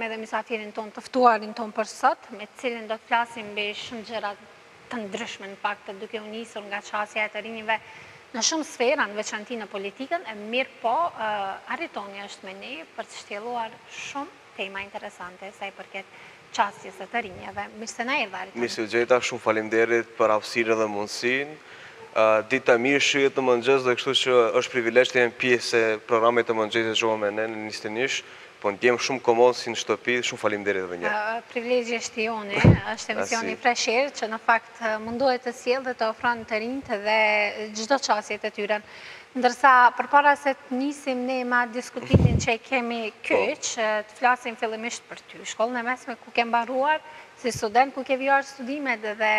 kemi edhe misafirin ton të ftuarin ton për sot, me cilin do të flasim mbi shumë gjëra të ndryshme në fakt, duke u nisur nga qasja e të rinjve në shumë sfera, në veçanti në politikën, e mirë po, Aritoni është me ne për të shtjelluar shumë tema interesante sa i përket qasjes e të rinjeve. Mirë se na erdha, Ariton. Mirë se u gjeta, shumë faleminderit për hapësirën dhe mundësinë. Dita mirë shihet në mëngjes dhe kështu që është privilegj të jem pjesë e programit të mëngjesit që me ne në 21, po ndjem shumë komod si në shtëpi, shumë faleminderit edhe një. Privilegji është jone, është emisioni Fresher që në fakt mundohet të sjellë dhe të ofron të rinjt dhe çdo qasjet e tyre. Ndërsa përpara se të nisim ne ma diskutimin që e kemi kyç, të flasim fillimisht për ty. Shkollën e mesme ku ke mbaruar si student, ku ke vjuar studimet dhe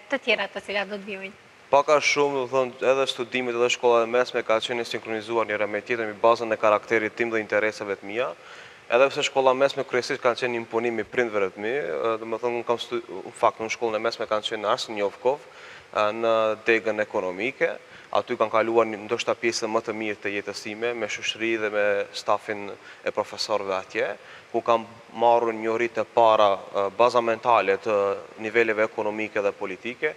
të tjera të cilat do të vijojnë. Paka shumë, do thonë, edhe studimet edhe shkolla e mesme ka qenë sinkronizuar njëra me tjetrën mbi bazën e karakterit tim dhe interesave të mia. Edhe pse shkolla mesme kryesisht kanë qenë imponim i prindërve të mi, domethënë unë kam në fakt në shkollën e mesme kanë qenë në Arsenjovkov, në degën ekonomike. Aty kanë kaluar ndoshta pjesën më të mirë të jetës time, me shoqëri dhe me stafin e profesorëve atje, ku kam marrë njohuritë e para bazamentale të niveleve ekonomike dhe politike,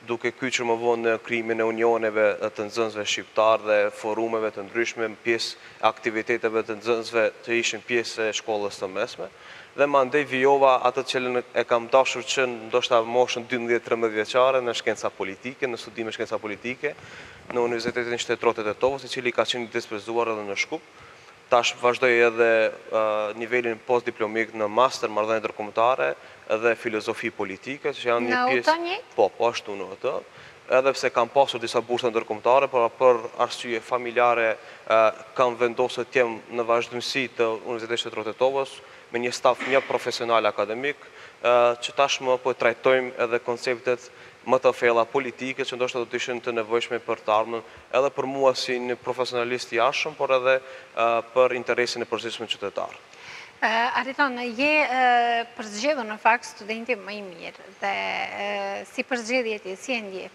duke kyçur më vonë në krijimin e unioneve të nxënësve shqiptar dhe forumeve të ndryshme, pjesë aktiviteteve të nxënësve të ishin pjesë e shkollës të mesme, dhe mandej vijova atë që e kam dashur që ndoshta moshën 12-13 vjeçare në shkenca politike, në studime shkenca politike, në Universitetin Shtetëror të Tetovës, i cili ka qenë disprezuar edhe në Shkup. Tash vazhdoj edhe nivelin postdiplomik në master marrëdhënie ndërkombëtare dhe filozofi politike, që janë një pjesë. Po, ashtu në atë. Edhe pse kam pasur disa bursa ndërkombëtare, por për arsye familjare kam vendosur të jem në vazhdimsi të Universitetit Shtetëror të Tetovës me një staf një profesional akademik, që tashmë po trajtojmë edhe konceptet më të thella politike që ndoshta do të ishin të nevojshme për të ardhmen edhe për mua si një profesionalist i jashtëm, por edhe për interesin e përgjithshëm qytetar. Ariton, je përzgjedhur në fakt studenti më i mirë dhe si përzgjedhje ti, si e ndje?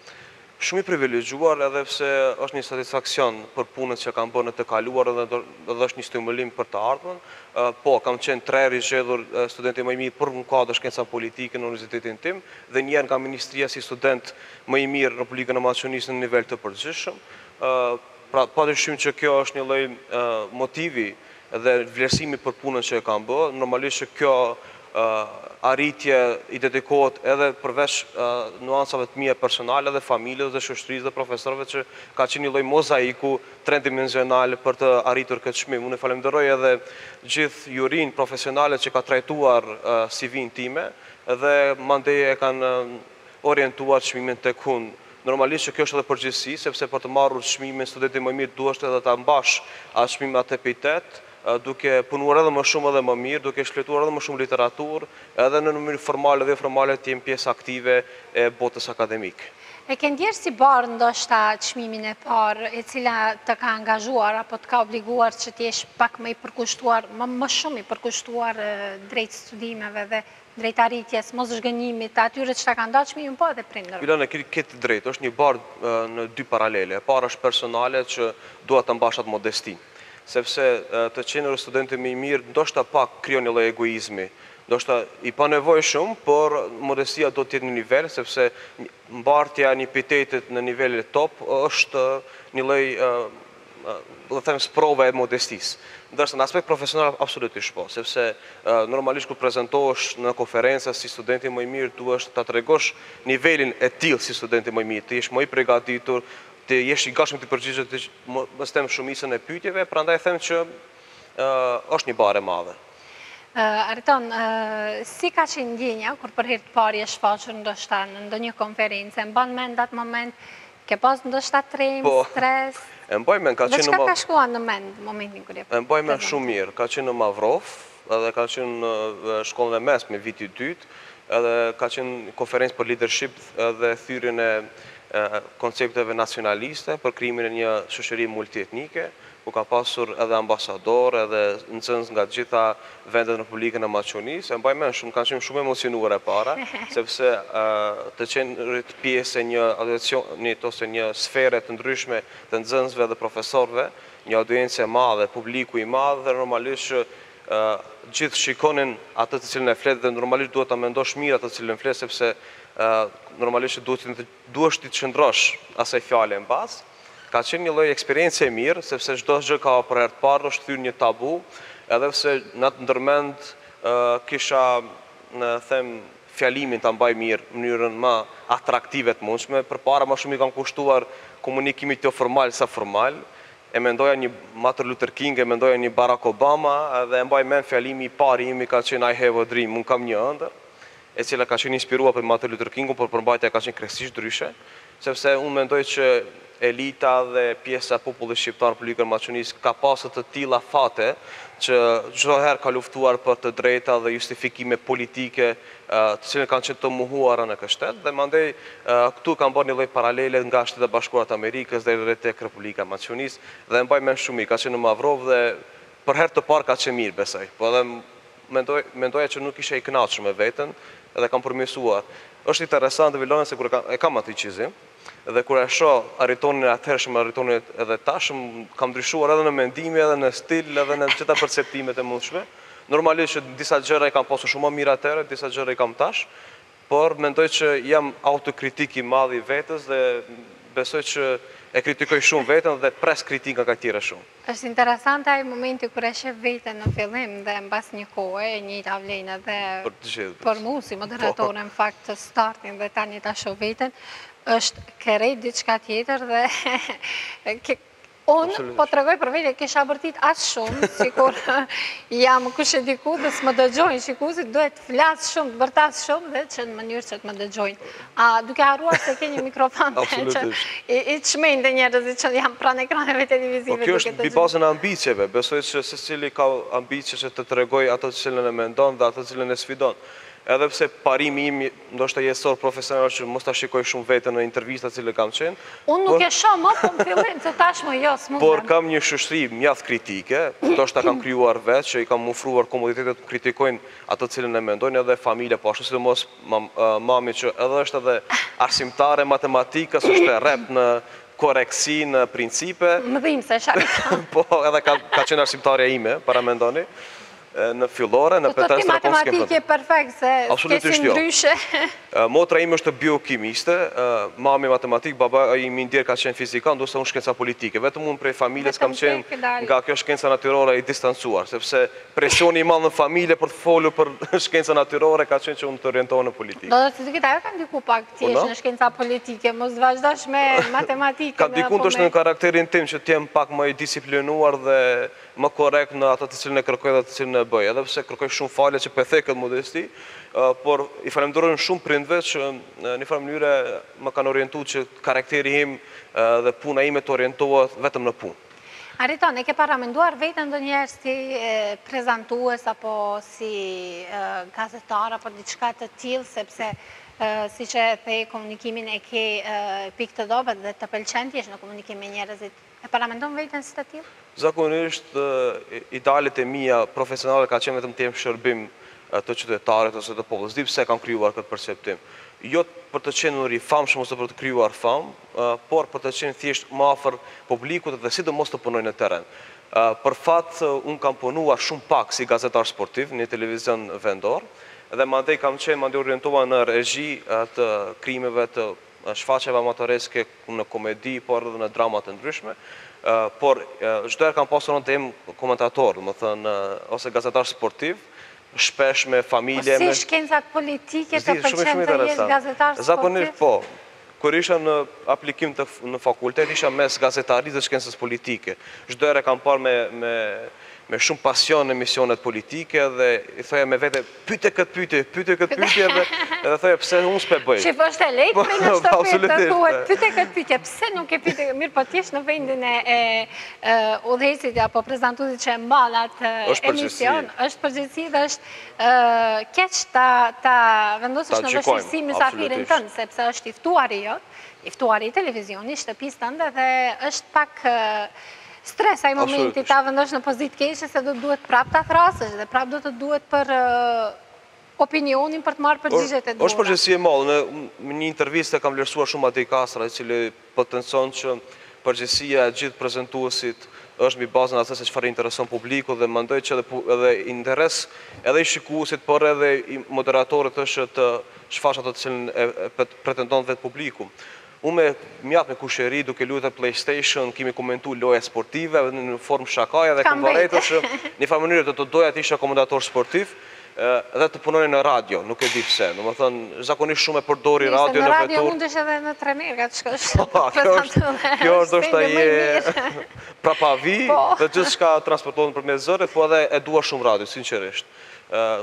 Shumë i privilegjuar edhe pse është një satisfaksion për punët që kam bërë në të kaluar edhe është një stimulim për të ardhmen. Po, kam qenë 3 herë i zgjedhur studenti më i mirë për në kuadër shkenca politike në universitetin tim dhe një herë nga ministria si student më i mirë në Republikën e Maqedonisë në nivel të përgjithshëm. Pra, padyshim që kjo është një lloj motivi dhe vlerësimi për punën që e kam bërë. Normalisht që kjo arritje i dedikohet edhe përveç nuancave të mia personale dhe familjes dhe shoqërisë dhe profesorëve që ka qenë një lloj mozaiku trendimensional për të arritur këtë çmim. Unë falenderoj edhe gjithë jurinë profesionale që ka trajtuar CV-n time dhe mandej e kanë orientuar çmimin tek unë. Normalisht që kjo është edhe përgjegjësi, sepse për të marrur çmimin studenti më mirë duhet edhe ta mbash atë çmim atë epitet, duke punuar edhe më shumë edhe më mirë, duke shfletuar edhe më shumë literaturë, edhe në mënyrë formale dhe formale të jem pjesë aktive e botës akademike. E ke ndjerë si barë ndoshta çmimin e parë, e cila të ka angazhuar apo të ka obliguar që t'jesh pak më i përkushtuar, më shumë i përkushtuar drejt studimeve dhe drejt arritjes, mos zhgënjimit, atyre që ta ka nda çmimin, po edhe prindërve? Ilana, këtë drejt, është një barë në 2 paralele. E para është personale që dua të mbash atë modestinë, sepse të qenë studenti më i mirë, ndoshta pak krijon një lloj egoizmi, ndoshta i panevojshëm, por modestia do të jetë në nivel, sepse mbartja e një epitetit në nivele top është një lloj, do të them, sprova e modestisë. Ndërsa në aspekt profesional absolutisht po, sepse normalisht kur prezantohesh në konferenca si studenti më i mirë, duhesh ta tregosh nivelin e tillë si studenti më i mirë, të jesh më i përgatitur, të jesh i gatshëm të përgjigjesh mos them shumicën e pyetjeve, prandaj them që është një barë e madhe. Ariton, si ka qenë ndjenja kur për herë të parë je shfaqur ndoshta në ndonjë konferencë, mban mend atë moment, ke pas ndoshta tremë, stres? E mbaj mend, ka qenë çka ka shkuar në mend momentin kur je? E mbaj mend shumë mirë, ka qenë në Mavrov, edhe ka qenë në shkollën e mesme viti 2, edhe ka qenë konferencë për leadership dhe thyrjen e koncepteve nacionaliste për krijimin e një shoqërie multietnike, ku ka pasur edhe ambasador, edhe nxënës nga gjitha vendet në Republikën e Maqedonisë. E mbaj mend shumë, kanë qenë shumë emocionuar e para, sepse të qenë pjesë e një audiecioni ose një sfere të ndryshme të nxënësve dhe profesorëve, një audiencë e madhe, publiku i madh dhe normalisht gjithë shikonin atë të cilën e flet dhe normalisht duhet ta mendosh mirë atë të cilën flet sepse normalisht duhesh ti të qëndrosh asaj fjale në bazë. Ka qenë një lloj eksperiencë e mirë sepse çdo gjë ka për herë të parë është thyrë një tabu, edhe pse në atë ndërmend kisha them fjalimin ta mbaj mirë në mënyrën më atraktive të mundshme. Përpara më shumë i kanë kushtuar komunikimit jo formal sa formal. E mendoja një Martin Luther King, e mendoja një Barack Obama, dhe e mbaj mend fjalimi i parë im ka qenë I have a dream, unë kam një ëndër, e cila ka qenë inspiruar për Martin Luther Kingun, por përmbajtja ka qenë krejtësisht ndryshe, sepse unë mendoj që elita dhe pjesa e popullit shqiptar në Politikën Maqedonisë ka pasur të tilla fate që çdo herë ka luftuar për të drejta dhe justifikime politike të cilën kanë qenë të mohuara në këtë shtet, dhe mandej këtu kanë bërë një lloj paralele nga Shtetet e Bashkuara të Amerikës deri tek Republika e Maqedonisë, dhe mbaj mend shumë mirë, ka qenë në Mavrov dhe për herë të parë ka qenë mirë besoj. Po edhe mendoja që nuk isha i kënaqur me veten dhe kam përmirësuar. Është interesante Vilone se kur e kam atë qizim, dhe kur e shoh Aritonin atëhershëm, Aritonin edhe tashëm, kam ndryshuar edhe në mendime, edhe në stil, edhe në gjitha perceptimet e mundshme. Normalisht që disa gjëra i kam pasur shumë më mirë atëherë, disa gjëra i kam tash, por mendoj që jam autokritik i madh i vetes dhe besoj që e kritikoj shumë veten dhe pres kritika nga tjerë shumë. Është interesante ai momenti kur e sheh veten në fillim dhe mbas një kohe, e njëjta vlen edhe për mua si moderatore në fakt të startin dhe tani ta shoh veten, është kërrejt diçka tjetër dhe unë po të regoj për vete, kisha bërtit atë shumë, si kur jam kush e diku dhe s'më dëgjojnë, shikusit duhet flasë shumë, të bërtas shumë dhe që në mënyrë që të më dëgjojnë. Duke harruar se ke një mikrofon që i çmejnë dhe njerëzit që jam pranë ekraneve televizive. Po kjo është mbi bazën e ambicjeve, besoj që secili ka ambicje që të tregoj ato të cilën e mendon dhe ato të cilën e sfidon. Edhe pse parimi im ndoshta jesor profesional që mos ta shikoj shumë veten në intervistat që kam qenë. Unë nuk e shoh më, po më fillim se tashmë jo, s'mundem. Por kam një shoqëri mjaft kritike, ndoshta kam krijuar vetë që i kam ofruar komoditetet të kritikojnë ato të cilën e mendojnë, edhe familja po ashtu, sidomos mami që edhe është edhe arsimtare matematikës, është e rrep në koreksi, në principe. Më dhim se Ariton. Po, edhe ka qenë arsimtarja ime, para mendoni. Në fillore, në petestra, po s'kem matematike perfekt, se kesin ndryshe. Motra ime është biokimiste, mami matematik, baba imi ndjerë ka qenë fizikan, ndosë unë shkenca politike. Vetëm unë prej familjes kam qenë nga kjo shkenca natyrore i distancuar, sepse presioni i madh në familje për të folur për shkenca natyrore ka qenë që unë të orientohem në politikë. Do të thotë ajo ka ndiku pak ti jesh në shkenca politike, mos vazhdosh me matematikën. Ka ndiku ndoshta në karakterin tim që të jem pak më i disiplinuar dhe më korrekt në ato të cilën e kërkoj dhe të cilën e bëj, edhe pse kërkoj shumë falje që pëthej këtë modesti, por i falenderoj shumë prindve që në një farë mënyre më kanë orientuar që karakteri im dhe puna ime të orientohet vetëm në punë. Ariton, e ke paramenduar vetën ndonjëherë si prezantues apo si gazetar apo diçka të tillë, sepse si që the komunikimin e ke pikë të dobët dhe të pëlqen ti jesh në komunikim me njerëzit. E paramendon vetën si të tillë? Zakonisht, idealet e mia profesionale ka qenë vetëm të jem shërbim të qytetarit ose të popullës. Di pse kam krijuar këtë perceptim. Jo për të qenë i famshëm ose për të krijuar famë, por për të qenë thjesht më afër publikut dhe sidomos të punoj në terren. Për fat, unë kam punuar shumë pak si gazetar sportiv në televizion vendor, dhe mandej kam qenë orientuar në regji të krimeve të shfaqjeve amatoreske në komedi, por edhe në drama të ndryshme. Por çdo herë kam pasur rënd të jem komentator, më thënë, ose gazetar sportiv, shpesh me familje. Po si shkencat politike të pëlqen të jesh gazetar sportiv? Zakonisht po. Kur isha në aplikim në fakultet, isha mes gazetarisë dhe shkencës politike. Çdo herë kam parë me shumë pasion në misionet politike dhe i thoja me vete, pyte këtë pyte edhe thoja pse unë s'pe bëj. Që është e lejtë prej në shtëpit të thuhet, pyte këtë pyte, pse nuk e pyte, mirë po t'jesh në vendin e udhëheqësit apo prezantuesit që e mballat emision, është përgjithësi dhe është keq ta vendosësh në vështirësi mysafirin tënd, sepse është i ftuari jot, i ftuari i televizionit, shtëpisë tënde dhe është pak stres ai momenti ta vendosh në pozitë keqe se do duhet prap ta thrasësh dhe prap do të duhet për opinionin për të marrë përgjigjet e duhura. Është përgjegjësi e madhe. Në një intervistë kam vlerësuar shumë Matej Kastra, i cili potencon që përgjegjësia e gjithë prezantuesit është mbi bazën asaj se çfarë intereson publiku dhe mendoj që edhe interes edhe i shikuesit, por edhe i moderatorët është të shfaqet ato të cilën pretendon vetë publiku. Unë mjaft me kusheri duke luajtur PlayStation, kemi komentuar loja sportive në formë shakaje dhe kam vërejtur që në farë mënyrë të doja të isha komentator sportiv dhe të punoni në radio, nuk e di pse. Domethënë zakonisht shumë e përdori radio në vetur. Në radio mundesh edhe në trener ka të shkosh. Kjo është ndoshta je prapavi dhe gjithçka transportohet nëpërmjet zërit, po edhe e dua shumë radio, sinqerisht.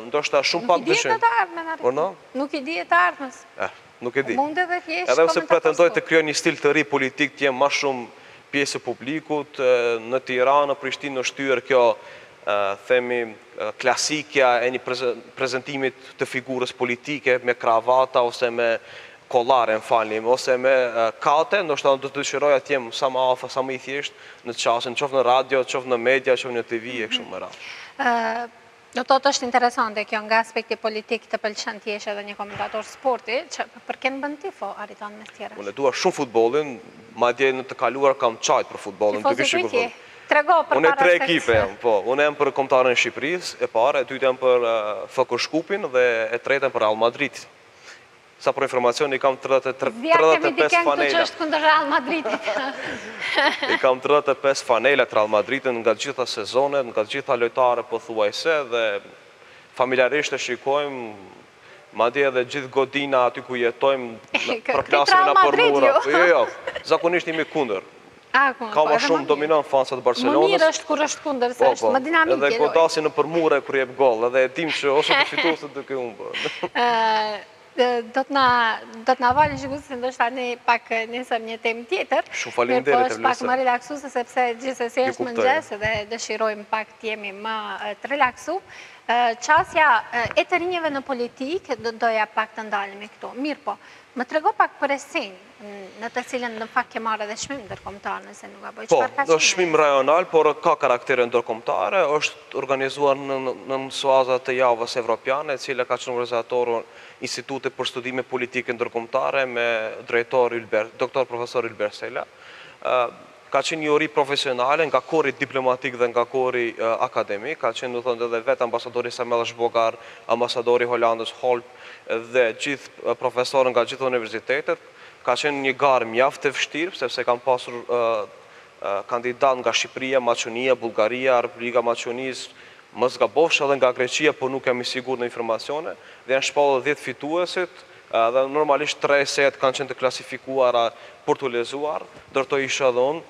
Ndoshta shumë pak dëshim. Nuk i dihet të ardhmës. Nuk e di. Mund edhe thjesht edhe pse pretendoj të krijoj një stil të ri politik, të jem më shumë pjesë e publikut në Tiranë, në Prishtinë, në Shtyr, kjo themi klasikja e një prezentimit të figurës politike me kravata ose me kollare, ose me kate, ndoshta do të dëshiroja të jem sa më afër, sa më i thjesht në çastin, qoftë në radio, qoftë në media, qoftë në TV e kështu me radhë. Do të është interesante kjo nga aspekti politik të pëlqen të jesh edhe një komentator sporti, që për kënë bën tifo, Ariton, me tjera? Unë e dua shumë futbollin, madje në të kaluar kam qajt për futbollin. Tifozi kujtje? Trego për para unë e 3 ekipe jam, po. Unë jam për kombëtarën e Shqipërisë, e parë, e dytë jam për FK Shkupin dhe e tretë jam për Real Madrid. Sa për informacion, i kam 35 fanela. Të që është kundër Real Madridit. I kam 35 fanelat Real Madridit nga gjitha sezonet, nga gjitha lojtare pothuajse dhe familjarisht e shikojmë, madje edhe gjithë godina aty ku jetojmë, përplasim na për mura. Jo, zakonisht jemi kundër. Ka më shumë dominon fansat Barcelonës. Më mirë është kur është kundër, se është më dinamike. Edhe godasin në për mure kër jep gol, edhe e dim që ose të fituese të duke unë. Do të na valin shikuesit, ndoshta ne pak nisëm një temë tjetër. Shumë faleminderit. Është pak më relaksuese sepse gjithsesi është mëngjes dhe dëshirojmë pak të jemi më të relaksuar. Qasja e të rinjeve në politikë doja pak të ndalemi këtu. Mirë po, më trego pak për esenë në të cilën në fakt ke marrë edhe çmim ndërkombëtar, nëse nuk gaboj. Po, është çmim rajonal, por ka karaktere ndërkombëtare, është organizuar në mësuazat të javës evropiane, e cila ka qenë organizator Instituti për Studime Politike Ndërkombëtare me drejtor doktor profesor Ylber Sela. Ka qenë një uri profesionale nga kori diplomatik dhe nga kori akademik, ka qenë edhe vetë ambasadori Samuel Shbogar, ambasadori Hollandës Holp dhe gjithë profesorë nga gjithë universitetet. Ka qenë një garë mjaft të vështirë, sepse kam pasur kandidat nga Shqipëria, Maqonia, Bullgaria, Republika Maqonisë, më zgabofsh edhe nga Greqia, por nuk jam i sigurt në informacione, dhe janë shpallur 10 fituesit, dhe normalisht 3 set kanë qenë të klasifikuara për të lezuar, ndërto isha edhe unë.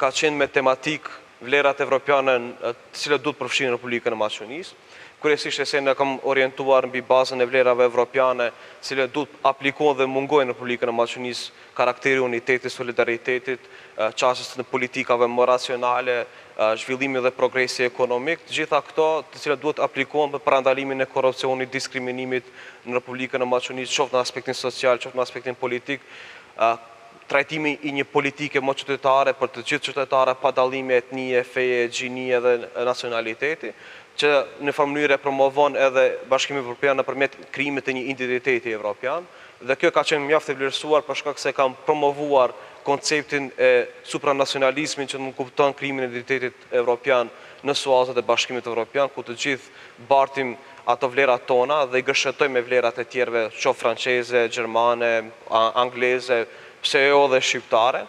Ka qenë me tematik vlerat evropiane të cilat duhet përfshihen në Republikën e Maqonisë. Kryesisht se ne kam orientuar mbi bazën e vlerave evropiane, të cilat duhet aplikohen dhe mungojnë në Republikën e Maqonisë, karakteri unitetit, solidaritetit, çështjes në politikave më racionale, zhvillimi dhe progresi ekonomik, të gjitha këto të cilat duhet aplikohen për parandalimin e korrupsionit, diskriminimit në Republikën e Maqonisë, qoftë në aspektin social, qoftë në aspektin politik, trajtimi i një politike më qytetare për të gjithë qytetare pa dallime etnie, feje, gjinie dhe nacionaliteti, që në farë mënyrë e promovon edhe Bashkimi Evropian nëpërmjet krijimit të një identiteti evropian, dhe kjo ka qenë mjaft e vlerësuar për shkak se kam promovuar konceptin e supranacionalizmit që nuk kupton krijimin e identitetit evropian në suazat e Bashkimit Evropian, ku të gjithë bartim ato vlerat tona dhe i gëshëtojmë me vlerat e tjerëve, qoftë franceze, gjermane, angleze, pse jo dhe shqiptare.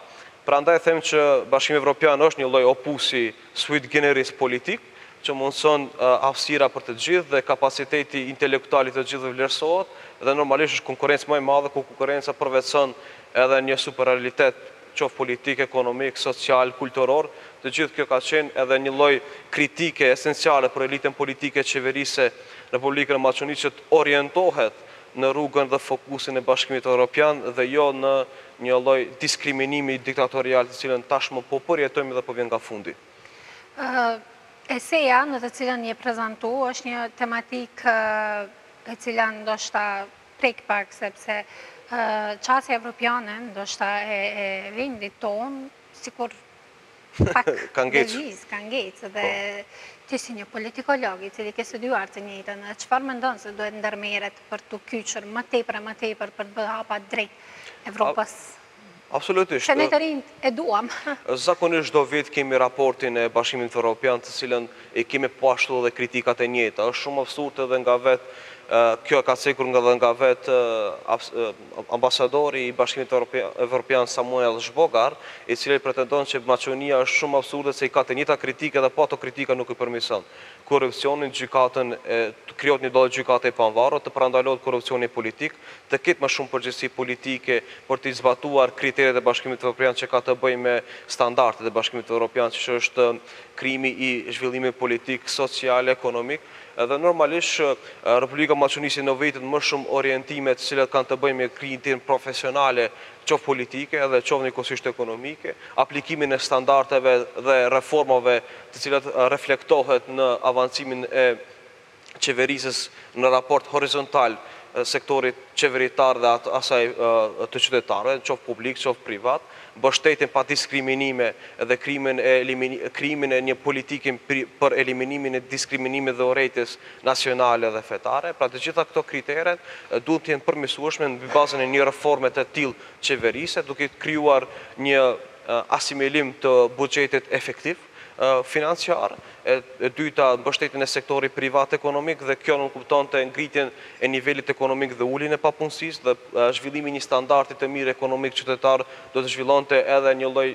Prandaj them që Bashkimi Evropian është një lloj opusi sui generis politik, që mundson hapësira për të gjithë dhe kapaciteti intelektualit të gjithë vlerësohet, dhe normalisht është konkurrencë më e madhe, ku konkurrenca përvetëson edhe një superrealitet, qoftë politik, ekonomik, social, kulturor. Të gjithë kjo ka qenë edhe një lloj kritike esenciale për elitën politike qeverise në Republikën e Maqonisë që të orientohet në rrugën dhe fokusin e Bashkimit Evropian dhe jo në një lloj diskriminimi diktatorial të cilën tashmë po përjetojmë dhe po vjen nga fundi. Eseja në të cilën je prezantu është një tematik e cila ndoshta prek pak, sepse qasja evropiane ndoshta e vendit tonë, sikur pak deviz, ka ngecë, dhe ti si një politikolog i cili ke studiuar të njëjtën, çfarë mendon se duhet ndërmerret për të kyçur më tepër për të bërë hapa drejt Evropës? Absolutisht. Se ne të rinjt e duam. Zakonisht do vit kemi raportin e Bashkimit Evropian, të cilën e kemi po ashtu dhe kritikat e njëjta. Është shumë absurde edhe nga vetë kjo ka cekur nga vetë ambasadori i Bashkimit Evropian Samuel Zhbogar, i cili pretendon që Maqedonia është shumë absurde se i ka të njëjta kritike dhe po ato kritika nuk i përmirëson. Korrupsionin, gjykatën, krijohet një dallë gjykate e pavarur, të parandalohet korrupsioni politik, të ketë më shumë përgjegjësi politike për të zbatuar kriteret e Bashkimit Evropian që ka të bëjë me standardet e Bashkimit Evropian, që është krimi i zhvillimit politik, social, ekonomik. Edhe normalisht Republika Maqedonisë në vetë më shumë orientime të cilat kanë të bëjnë me kritinë profesionale, qoftë politike edhe qoftë njëkohësisht ekonomike, aplikimin e standardeve dhe reformave të cilat reflektohet në avancimin e qeverisës në raport horizontal sektorit qeveritar dhe asaj të qytetarëve, qoftë publik, qoftë privat, mbështetjen pa diskriminime dhe krimin e një politike për eliminimin e diskriminimit dhe urrëties nacionale dhe fetare. Pra të gjitha këto kriteret duhet të jenë përmirësueshme në bazën e një reforme të tillë qeverise, duke krijuar një asimilim të buxhetit efektiv financiar, e dyta mbështetjen e sektorit privat ekonomik dhe kjo nuk kuptonte ngritjen e nivelit ekonomik dhe uljen e papunësisë dhe zhvillimi i një standardi të mirë ekonomik qytetar do të zhvillonte edhe një lloj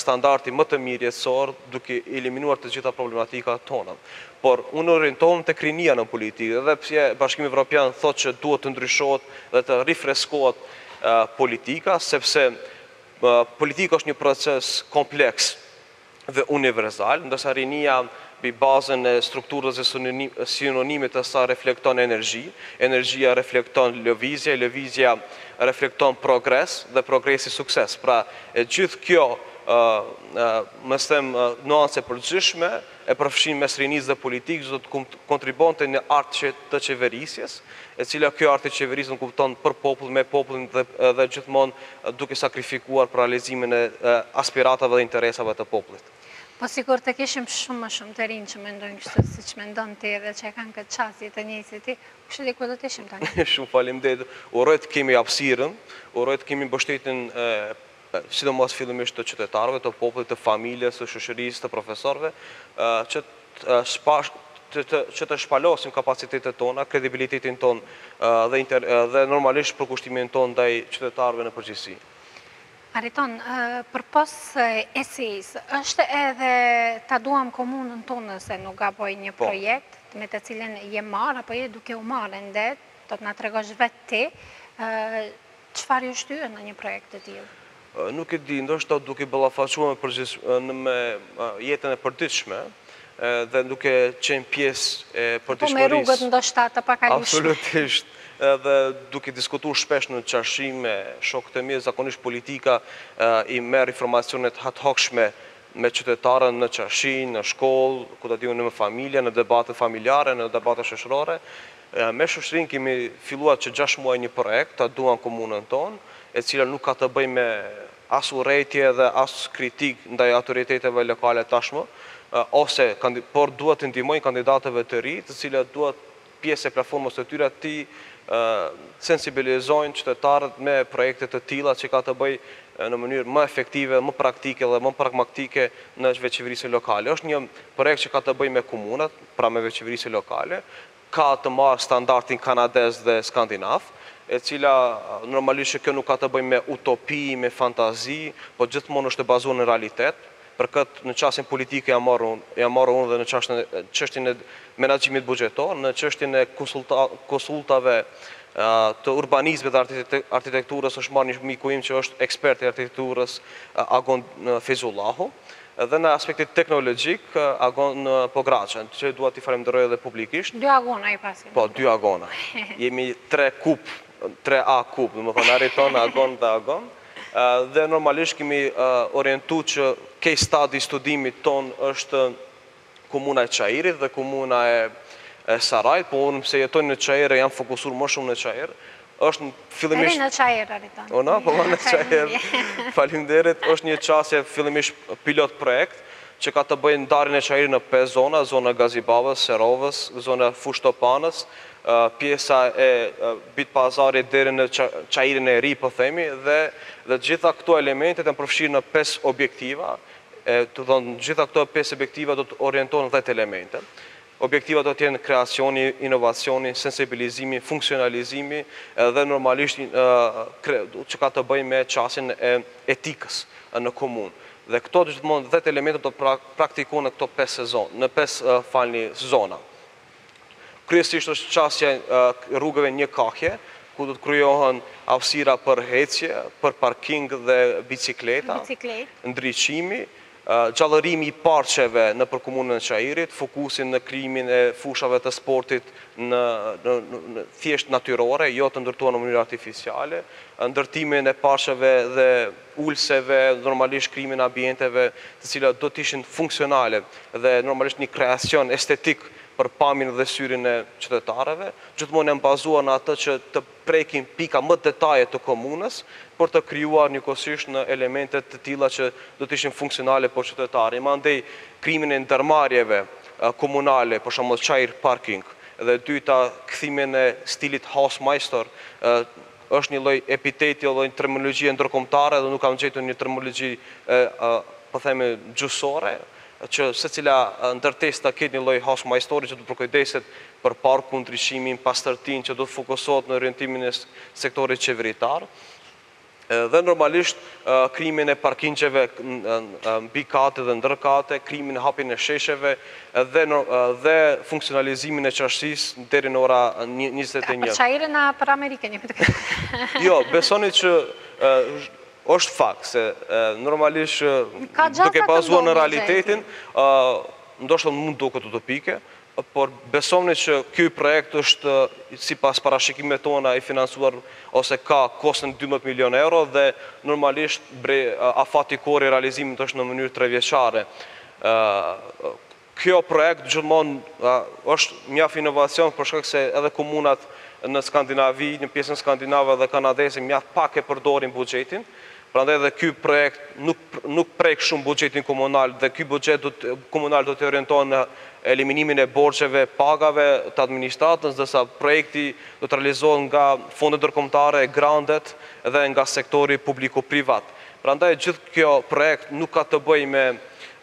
standardi më të mirë jetësor duke eliminuar të gjitha problematikat tona. Por unë orientohem tek rinia në politikë dhe pse Bashkimi Evropian thotë që duhet të ndryshohet dhe të rifreskohet politika, sepse politika është një proces kompleks dhe universal, ndërsa rinia mbi bazën e strukturës e sinonimit të saj reflekton energji, energjia reflekton lëvizje, lëvizja reflekton progres dhe progresi sukses. Pra, e gjithë kjo mes them nuance përgjithshme e përfshin mes rinisë dhe politikës do të kontribonte në art të qeverisjes, e cila kjo art e qeverisë në kupton për popull, me popullin dhe gjithmonë duke sakrifikuar për realizimin e aspiratave dhe interesave të popullit. Po sikur të kishim shumë më shumë të rinj që mendojnë kështu siç mendon ti dhe që kanë këtë çasti të njëjtë si ti, kështu diku do të ishim tani. Shumë faleminderit. Uroj të kemi hapësirën, uroj të kemi mbështetjen sidomos fillimisht të qytetarëve, të popullit, të familjes, të shoqërisë, të profesorëve, që të shpalosim kapacitetet tona, kredibilitetin ton dhe normalisht përkushtimin ton ndaj qytetarëve në përgjithësi. Ariton, për pos esejës, është edhe ta duam komunën tonë se nuk gaboj një projekt me të cilin je marrë, apo je duke u marrë ndet, do të na tregosh vetë ti, çfarë ju shtyën në një projekt të tillë? Nuk e di, ndoshta duke ballafaquar me jetën e përditshme dhe duke qenë pjesë e përditshmërisë. Po me rrugët ndoshta të pakalueshme. Absolutisht. Dhe duke diskutuar shpesh në qarshi me shokët e mi, zakonisht politika i merr informacionet hatokshme me qytetarën në qarshi, në shkollë, ku ta diun në familje, në debate familjare, në debate shoqërore. Me shoqërinë kemi filluar që 6 muaj një projekt, ta duan komunën tonë, e cila nuk ka të bëjë me as urrëtie dhe as kritik ndaj autoriteteve lokale tashmë, por duhet të ndihmojnë kandidatëve të ri, të cilët duhet pjesë e platformës së tyre të sensibilizojnë qytetarët me projekte të tilla që ka të bëjë në mënyrë më efektive, më praktike dhe më pragmatike në veçëverisin lokale. Është një projekt që ka të bëjë me komunat, pra me veçëverisin lokale, ka të marrë standardin kanadez dhe skandinav, e cila normalisht kjo nuk ka të bëjë me utopi, me fantazi, po gjithmonë është e bazuar në realitet. Për këtë në çështjen politike jam marrë unë dhe në çështjen e menaxhimit buxhetor, në çështjen e konsultave të urbanizmit dhe arkitekturës është marrë një miku im që është ekspert i arkitekturës, Agon Fezullahu, dhe në aspektit teknologjik Agon Pograçan, që dua t'i falenderoj edhe publikisht. 2 agona i pasim. Po, 2 agona. Jemi 3A kup, domethënë Ariton, Agon dhe Agon. Dhe normalisht kemi orientu që case study studimit ton është komuna e Çajirit dhe komuna e Sarajit, po unë pse jetoj në Çajir jam fokusuar më shumë në Çajir. Është fillimisht në Çajir Ariton. Ona, po në Çajir. Faleminderit, është një çështje fillimisht pilot projekt që ka të bëjë ndarjen e qajirit në 5 zona, zona Gazibabës, Serovës, zona Fushtopanës, pjesa e Bitpazarit deri në qajirin e ri, po themi, dhe gjitha këto elementet e përfshirë në 5 objektiva, të thonë gjitha këto 5 objektiva do të orientohen 10 elemente. Objektiva do të jenë kreacioni, inovacioni, sensibilizimi, funksionalizimi dhe normalisht që ka të bëjë me qasjen e etikës në komunë. Dhe këto gjithmonë 10 elemente do të praktikohen në këto 5 sezon, në 5 zona. Kryesisht është qasja rrugëve një kahje, ku do të krijohen hapësira për ecje, për parking dhe bicikleta, ndriçimi, gjallërimi i parqeve në për komunën e Qajirit, fokusin në krijimin e fushave të sportit në thjesht natyrore, jo të ndërtuar në mënyrë artificiale, ndërtimin e parqeve dhe ulseve, normalisht krijimin e ambienteve, të cilat do të ishin funksionale dhe normalisht një kreacion estetik për pamjen dhe syrin e qytetarëve, gjithmonë janë bazuar në atë që të prekin pika më detaje të komunës, për të krijuar njëkohësisht në elementet të tilla që do të ishin funksionale për qytetarë. Mandej krijimin e ndërmarrjeve komunale, për shembull Qajir Parking, dhe dyta kthimin e stilit Hausmeister, është një lloj epiteti, lloj terminologjie ndërkombëtare dhe nuk kam gjetur një terminologji po themi gjysore, që secila ndërtesë të ketë një lloj hausmajstori që do të përkujdeset për parkun, ndriçimin, pastërtinë që do të fokusohet në orientimin e sektorit qeveritar. Dhe normalisht krijimin e parkingjeve mbi kate dhe ndërkate, krijimin e hapjen e shesheve dhe funksionalizimin e qartësisë deri në ora 21. Për Qajirin a për Amerikën? Jo, besoni që është fakt, se normalisht duke bazuar në realitetin, ndoshta mund duket utopike, por besoni që ky projekt është, sipas parashikimeve tona, i financuar ose ka kostën 12 milion euro dhe normalisht afati kori i realizimit është në mënyrë 3 vjeçare. Kjo projekt gjithmonë është mjaft inovacion për shkak se edhe komunat në Skandinavi, në pjesën skandinave dhe kanadese mjaft pak e përdorin buxhetin. Prandaj edhe ky projekt nuk prek shumë buxhetin komunal dhe ky buxhet komunal do të orientohet në eliminimin e borxheve, pagave të administratës, ndërsa projekti do të realizohet nga fondet ndërkombëtare, grandet dhe nga sektori publiko-privat. Prandaj gjithë kjo projekt nuk ka të bëjë me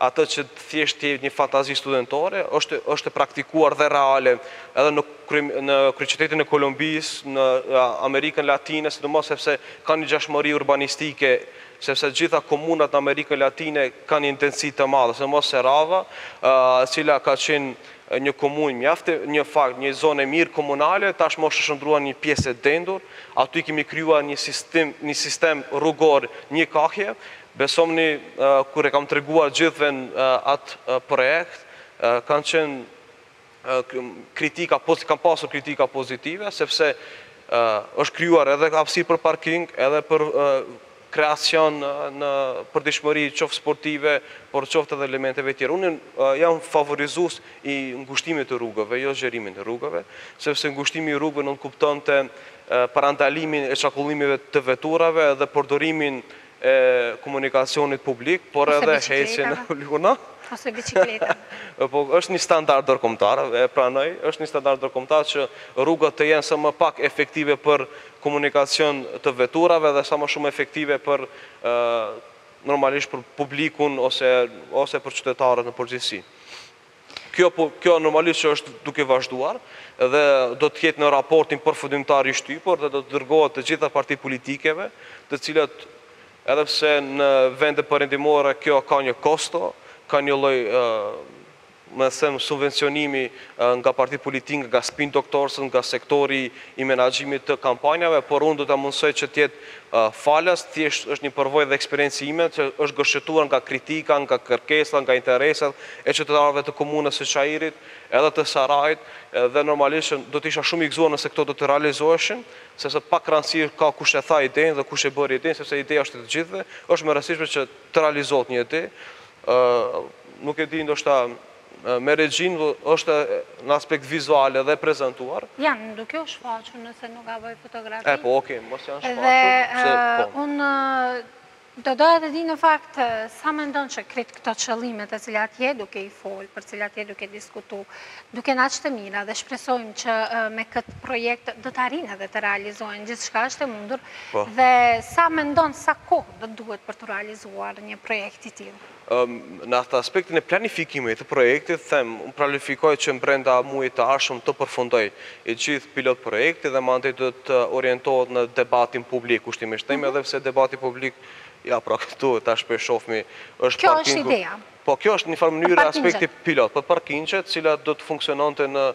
atë që thjesht një fantazi studentore, është praktikuar dhe reale edhe në kryeqytetin e Kolumbisë, në Amerikën Latine, sidomos sepse ka një ngjashmëri urbanistike, sepse gjitha komunat në Amerikën Latine kanë një intensitet të madhe, sidomos Rama, e cila ka qenë një komunë mjaft, një zonë e mirë komunale, tashmë është shndruar një pjesë e dendur, aty kemi krijuar një sistem rrugor, një kahje. Besomni, kur e kam treguar gjithve në atë projekt, kanë qenë kam pasur kritika pozitive, sepse është krijuar edhe hapësirë për parking, edhe për kreacion për dishmëri qoftë sportive, por qoftë edhe elementeve tjera. Unë jam favorizues i ngushtimit të rrugëve, jo zgjerimin të rrugëve, sepse ngushtimi i rrugëve nuk kuptonte parandalimin e çarkullimeve të veturave dhe përdorimin e komunikacionit publik, por edhe heqjen e luna. Ose bicikleta. Po është një standard ndërkombëtar, e pranoj, është një standard ndërkombëtar që rrugët të jenë sa më pak efektive për komunikacion të veturave dhe sa më shumë efektive për normalisht për publikun ose për qytetarët në përgjithësi. Kjo normalisht që është duke vazhduar dhe do të jetë në raportin përfundimtar i shtypur dhe do të dërgohet të gjitha parti politikeve, të cilat edhe pse në vende perëndimore kjo ka një kosto, ka një lloj subvencionimi nga partit politike, nga spin doktorsët, nga sektori i menaxhimit të kampanjave, por unë do ta mundsoj që të jetë falas, thjesht është një përvojë dhe eksperiencë ime që është gëshëtuar nga kritika, nga kërkesa, nga interesat e qytetarëve të komunës së Qajirit, edhe të Sarajit, dhe normalisht do të isha shumë i gëzuar nëse këto do të realizoheshin, sepse pak rëndësi ka kush e tha idenë dhe kush e bëri idenë, sepse ideja është e të gjithëve, është më rëndësishme që të realizohet një ide. Nuk e di ndoshta me regjin është në aspekt vizual dhe prezentuar. Janë duke u shfaqur nëse nuk ka bëj fotografi. Po, okej, mos janë shfaqur. Dhe unë Do doja të di në fakt sa mendon që kretë këto qëllime të cilat je duke i folë, për cilat je duke diskutu, duke na që të mira dhe shpresojmë që me këtë projekt do të arinë dhe të realizojnë gjithë shka është e mundur dhe sa mendon sa kohë do të duhet për të realizuar një projekt i tillë. Në atë aspektin e planifikimit të projektit, unë planifikoj që në brenda muajit të ardhshëm të përfundoj i gjithë pilot projekti dhe mandej do të orientohet në debatin publik, kushtimisht temi, edhe pse debati publik, ja pra këtu ta shpeshofmi, është kjo është ideja. Po kjo është një farë mënyrë aspekti pilot, për parkingjet, cilat do të funksiononte në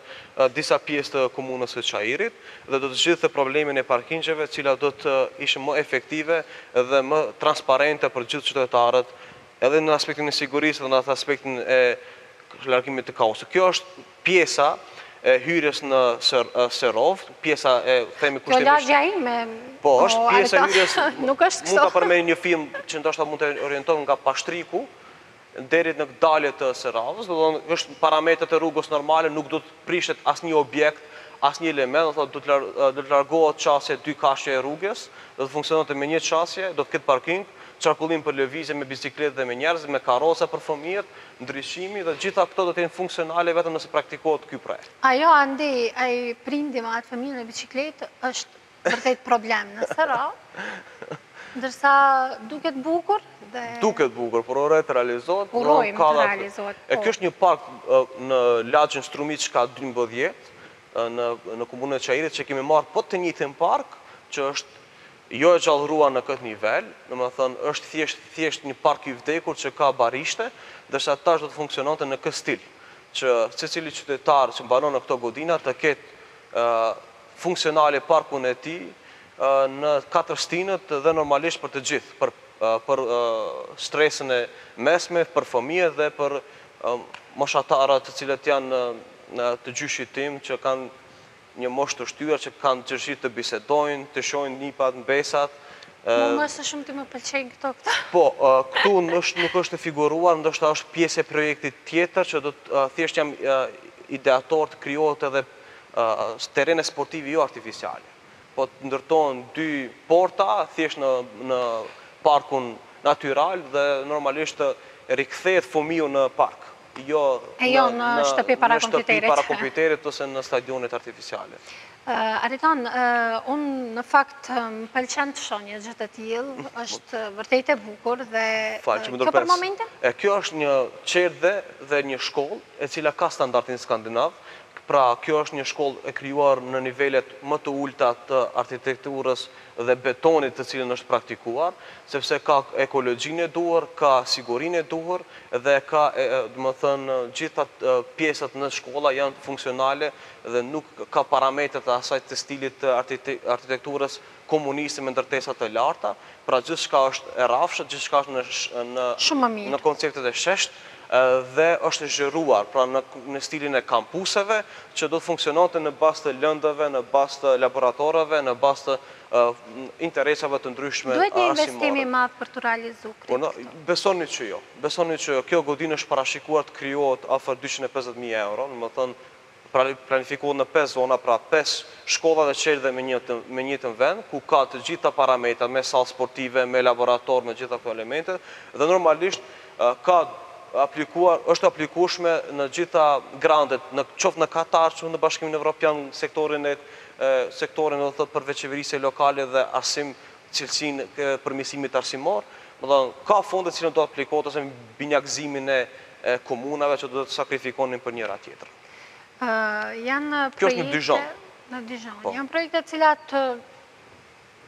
disa pjesë të komunës së Çajirit dhe do të zgjidhte problemin e parkingjeve, cilat do të ishin më efektive dhe më transparente për gjithë qytetarët, edhe në aspektin e sigurisë dhe në atë aspektin e largimit të kaosit. Kjo është pjesa e hyrjes në Serov, pjesa e themi kushtimisht. Kjo lagja ime. Po, është pjesa e hyrjes. Nuk është kështu. Mund ta përmend një film që ndoshta mund të orientohet nga Pashtriku deri në dalje të Seravës, do të thonë është parametrat e rrugës normale, nuk do të prishet asnjë objekt, asnjë element, do të largohet qasje dy kashje e rrugës, do të funksiononte me një qasje, do të ketë parking, qarkullim për lëvizje me bicikletë dhe me njerëz, me karroca për fëmijët, ndryshimi dhe gjitha këto do të jenë funksionale vetëm nëse praktikohet ky projekt. Ajo andej, ai prindi me atë fëmijën e bicikletë është vërtet problem në Serov, ndërsa duket bukur dhe duket bukur, por ore të realizohet. Urojmë të realizohet. Kjo është një park në lagjën Strumit që ka 12 në komunën e Çajirit që kemi marrë po të njëjtin park që është jo e gjallëruar në këtë nivel, domethënë është thjesht një park i vdekur që ka barishte, ndërsa tash do të funksiononte në këtë stil, që secili qytetar që mbanon në këto godina të ketë funksionale parkun e tij në 4 stinët dhe normalisht për të gjithë, për stresën e mesme, për fëmijët dhe për moshatarët të cilët janë në të gjyshit tim që kanë një moshë të shtyr që kanë qërshit të bisedojnë, të shojnë nipat, mbesat. Më së shumë të më pëlqejnë këto. Po, këtu nuk është të figuruar, ndoshta është pjesë e projektit tjetër që do të thjesht jam ideator të krijohet edhe terene sportive jo artificiale. Po të ndërtohen 2 porta, thjesht në parkun natyral dhe normalisht rikthehet fëmiu në park. Jo në shtëpi para kompjuterit ose në stadionet artificiale. Ariton, unë në fakt më pëlqen të shoh një gjë të tillë, është vërtet e bukur dhe kjo për momentin? Kjo është një qerdhe dhe një shkollë e cila ka standardin skandinav. Pra, kjo është një shkollë e krijuar në nivelet më të ulta të arkitekturës dhe betonit të cilën është praktikuar, sepse ka ekologjinë e duhur, ka sigurinë e duhur dhe ka, domethënë, gjitha pjesët në shkolla janë funksionale dhe nuk ka parametrat e asaj të stilit të arkitekturës komuniste me ndërtesa të larta, pra gjithçka është e rrafshët, gjithçka është në konceptet e sheshtë, dhe është zhëruar pra në stilin e kampuseve që do të funksiononte në bazë të lëndëve, në bazë të laboratorëve, në bazë të interesave të ndryshme arsimore. Duhet një investim i madh për të realizuar këtë? Besoni që jo. Besoni që kjo godinë është parashikuar të krijohet afër 250.000 euro, domethënë planifikuar në 5 zona, pra 5 shkolla dhe qerdhe me një vend, ku ka të gjitha parametrat, me sallë sportive, me laborator, me gjitha këto elemente, dhe normalisht është aplikueshme në gjitha grandet, qoftë në Katar, qoftë në Bashkimin Evropian, sektorin për veçeverisje lokale dhe arsim cilësinë përmirësimit arsimor. Ka fonde që do të aplikohet ose binjakëzimin e komunave që do të sakrifikonin për njëra tjetër. Kjo është në Dijon. Në Dijon. Janë projekte të cilat,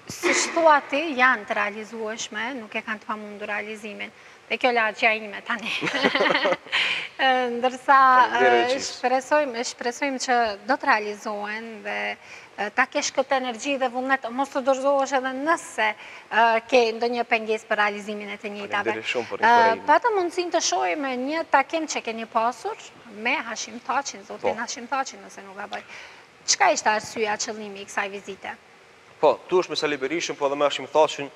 si thua ti, janë të realizueshme, nuk e kanë të pamundur realizimin. Dhe kjo lagja ime tani. Ndërsa shpresojmë që do të realizohen dhe ta kesh këtë energji dhe vullnet, mos të dorëzohesh edhe nëse ke ndonjë pengesë për realizimin e të njëjtave. Pata mundësinë të shohim një takim që keni pasur me Hashim Thaçin, zotin Hashim Thaçin, nëse nuk gaboj. Çka ishte arsyeja, qëllimi i kësaj vizite? Po, tu është me Sali Berishën, po edhe me Hashim Thaçin.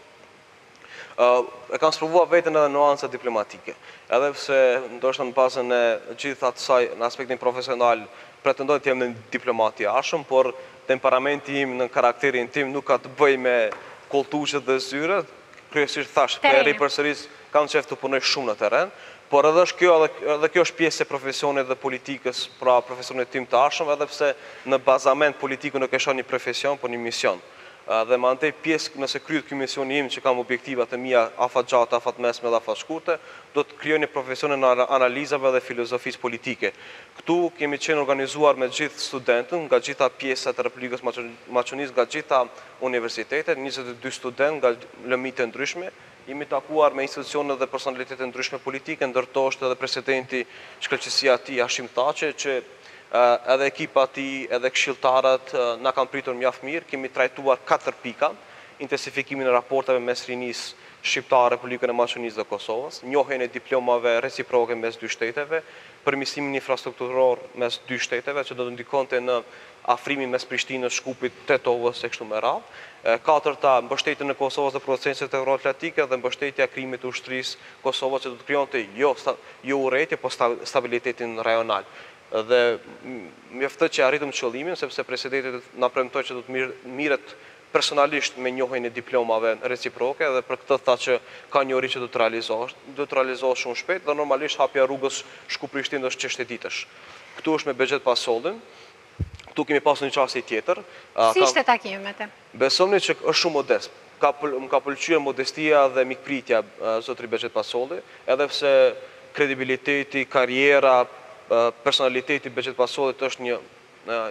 E kanë sprovuar veten edhe nuanca diplomatike. Edhe pse ndoshta në bazën e gjitha të saj në aspektin profesional pretendoj të jem një diplomat i ashëm, por temperamenti im në karakterin tim nuk ka të bëj me koltuqet dhe zyrët, kryesisht thash, për përsëris kam qef të punoj shumë në teren, por edhe kjo është pjesë e profesionit dhe politikës, pra profesionit tim të arshëm, edhe pse në bazament politiku nuk është një profesion, por një mision. Dhe më andej pjesë nëse kryet ky misioni im që kam objektivat e mia afat gjata, afat mesme dhe afat shkurte, do të krijoj një profesion në analizave dhe filozofisë politike. Këtu kemi qenë organizuar me gjithë studentën nga gjitha pjesët e Republikës Maqedonisë, nga gjitha universitetet, 22 studentë nga lëmite ndryshme. Jemi takuar me institucione dhe personalitete ndryshme politike, ndërto është edhe presidenti shkëlqësia e tij Hashim Thaçi, që edhe ekipa ti, edhe këshilltarët na kanë pritur mjaft mirë. Kemi trajtuar 4 pika: intensifikimin e raporteve mes Rinisë shqiptare, Republikën e Maqedonisë dhe Kosovës, njohjen e diplomave reciproke mes dy shteteve, përmirësimin infrastrukturor mes dy shteteve, që do të ndikonte në afrimin mes Prishtinës, Shkupit, Tetovës e kështu me radhë. 4ta, mbështetjen e Kosovës dhe proceset euroatlantik dhe mbështetja e krijimit të ushtrisë Kosovës, që do të krijonte jo urrëtie, por stabilitetin rajonal. Dhe mjaftë që arritëm qëllimin, sepse presidenti na premtoi që do të mirret personalisht me njohjen e diplomave reciproke, dhe për këtë tha që ka një ori që do të realizohet shumë shpejt, dhe normalisht hapja rrugës Shkup-Prishtinë është çështje ditësh. Këtu është me Bexhet Pasollin. Këtu kemi pasur një çështje tjetër. Si ishte takimi me të? Besoni që është shumë modest. Më ka pëlqyer modestia dhe mikpritja zotri Bexhet Pasolli, edhe pse kredibiliteti, karriera, personaliteti Bexhet Pasollit është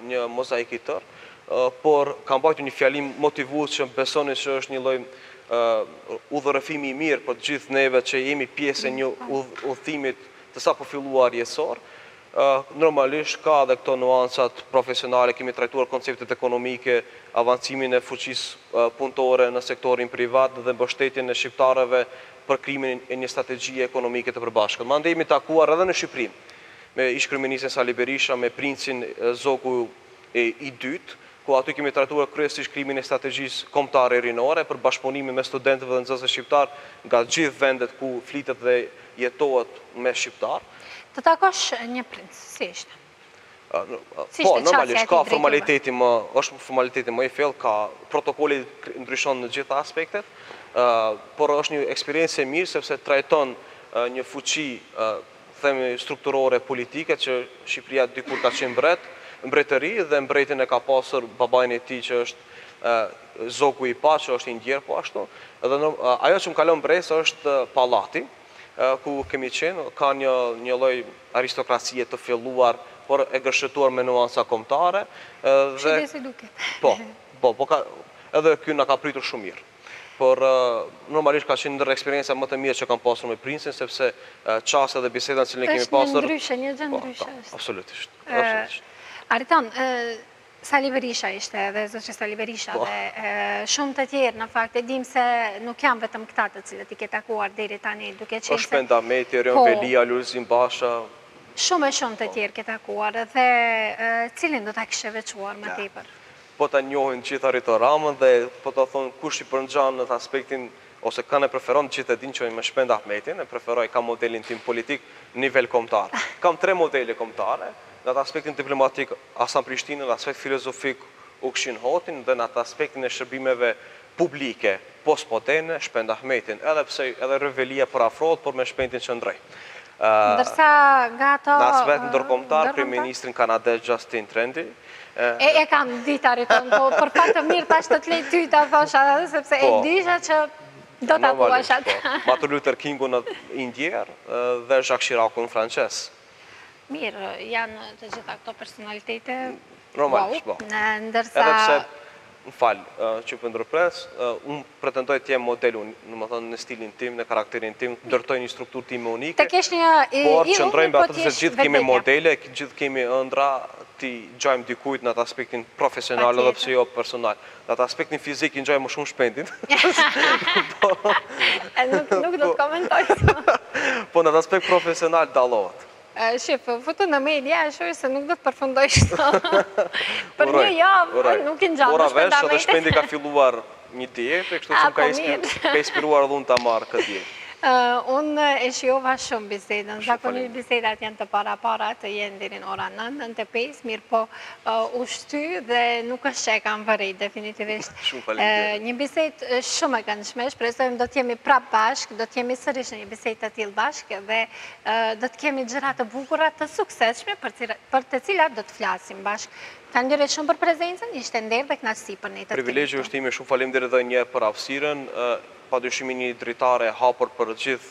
një mozaik i tërë, por kam mbajtur një fjalim motivues që besoni që është një lloj udhërëfimi i mirë për të gjithë neve që jemi pjesë e një udhëtimit të sapo filluar jetësor. Normalisht ka edhe këto nuancat profesionale, kemi trajtuar konceptet ekonomike, avancimin e fuqisë punëtore në sektorin privat dhe mbështetjen e shqiptarëve për krijimin e një strategjie ekonomike të përbashkët. Mandej jemi takuar edhe në Shqipëri me ish-kryeministin Sali Berisha, me princin Zogu i dytë, ku aty kemi trajtuar kryesisht krijimin e strategjisë kombëtare rinore për bashkëpunimin me studentëve dhe nxënësve shqiptar nga gjithë vendet ku flitet dhe jetohet me shqiptar. Të takosh një princ, si ishte? Po, normalisht ka është formaliteti më i thellë, ka protokoli ndryshon në gjitha aspektet, por është një eksperiencë e mirë sepse trajton një fuqi themi strukturore politike që Shqipëria dikur ka qenë mbretëri dhe mbretin e ka pasur babain e tij që është Zogu i pa, që është i ndjer po ashtu. Dhe ajo që më kalon mbres është pallati, ku kemi qenë, ka një lloj aristokracie të filluar, por e gërshëtuar me nuanca kombëtare. Shidesi duket. Po, edhe ky na ka pritur shumë mirë. Por normalisht ka qenë ndër eksperjenca më të mira që kam pasur me princin, sepse çastet dhe bisedat që ne kemi pasur. Një gjë ndryshe është. Absolutisht. Ariton, Sali Berisha ishte dhe zotri Sali Berisha dhe shumë të tjerë, në fakt e dim se nuk janë vetëm këta të cilët i ke takuar deri tani, duke qenë se Shpenda Meti, Rion Velia, Lulzim Basha. Shumë të tjerë ke takuar dhe cilin do ta kishe veçuar më tepër? Po ta njohin gjithë Ariton Ramën dhe po ta thonë kush i përngjan në aspektin ose kanë e preferon gjithë e din që me Shpenda Ahmetin, e preferoj ka modelin tim politik nivel kombëtar. Kam 3 modele kombëtare, në atë aspektin diplomatik Hasan Prishtinën, në aspekt filozofik Ukshin Hotin dhe në atë aspektin e shërbimeve publike post-moderne Shpenda Ahmetin, edhe pse edhe revelia për afrohet, por me shpendin që ndrej. Ndërsa nga ato në aspekt ndërkombëtar, kryeministrin kanadez Justin Trendy. E kam ditë Ariton, po për fakt të mirë tash të të lej ty ta thosh atë, sepse e disha që do ta thuash atë. Martin Luther Kingun në indjer dhe Jacques Chiracun francez. Mirë, janë të gjitha këto personalitete. Normalisht, po. Ndërsa edhe pse më falë që për ndërpres, unë pretendoj të jem model në stilin tim, në karakterin tim, ndërtoj një struktur tim unike, por qëndrojmë be atë se gjithë kemi modele, gjithë kemi ëndra, ti gjajmë dikujt në atë aspektin profesional edhe pse jo personal. Në atë aspektin fizik i gjajmë më shumë shpendin. Nuk do të komentoj. Po në atë aspekt profesional dallohet. Shif, futu në media, shoj se nuk do të përfundoj shto. Për një javë, nuk i nxanë. Ora vesh, edhe shpendi ka filluar një dietë, kështu që më ka inspiruar dhe unë ta marrë këtë dietë. Unë e shijova shumë bisedën, zakonisht bisedat janë të para të jenë deri në ora 9:95, mirë po u shty dhe nuk është që e kam vërej, definitivisht. Shumë faleminderit. Një bisedë shumë e këndshme, shpresojmë do t'jemi prapë bashkë, do t'jemi sërish në një bisedë të tillë bashkë dhe do t'kemi gjëra të bukura të suksesshme për të cilat do të flasim bashkë. Faleminderit shumë për prezencën, ishte nder dhe kënaqësi për ne të Privilegji është ime, shumë faleminderit edhe një herë për aftësirën, padyshim një dritare e hapur për gjithë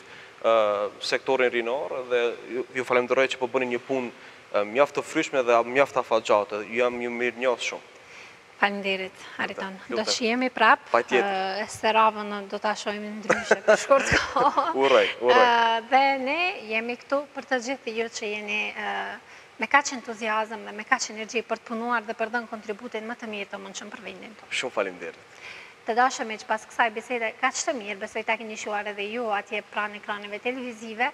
sektorin rinor dhe ju falenderoj që po bëni një punë mjaft të fryshme dhe mjaft afatgjate. Jam një mirënjohës shumë. Faleminderit, Ariton. Do shihemi prapë. Patjetër. Se Ramën do ta shohim ndryshe për shkurt kohë. Urrej. Dhe ne jemi këtu për të gjithë ju që jeni me kaq entuziazëm dhe me kaq energji për të punuar dhe për dhënë kontributin më të mirë të mundshëm për vendin tonë. Shumë faleminderit. Të dashëm që pas kësaj bisede kaq të mirë, besoj ta keni shuar edhe ju atje pranë ekraneve televizive,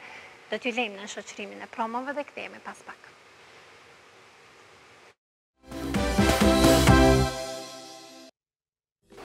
do t'ju lejmë në shoqërimin e promove dhe kthehemi pas pak.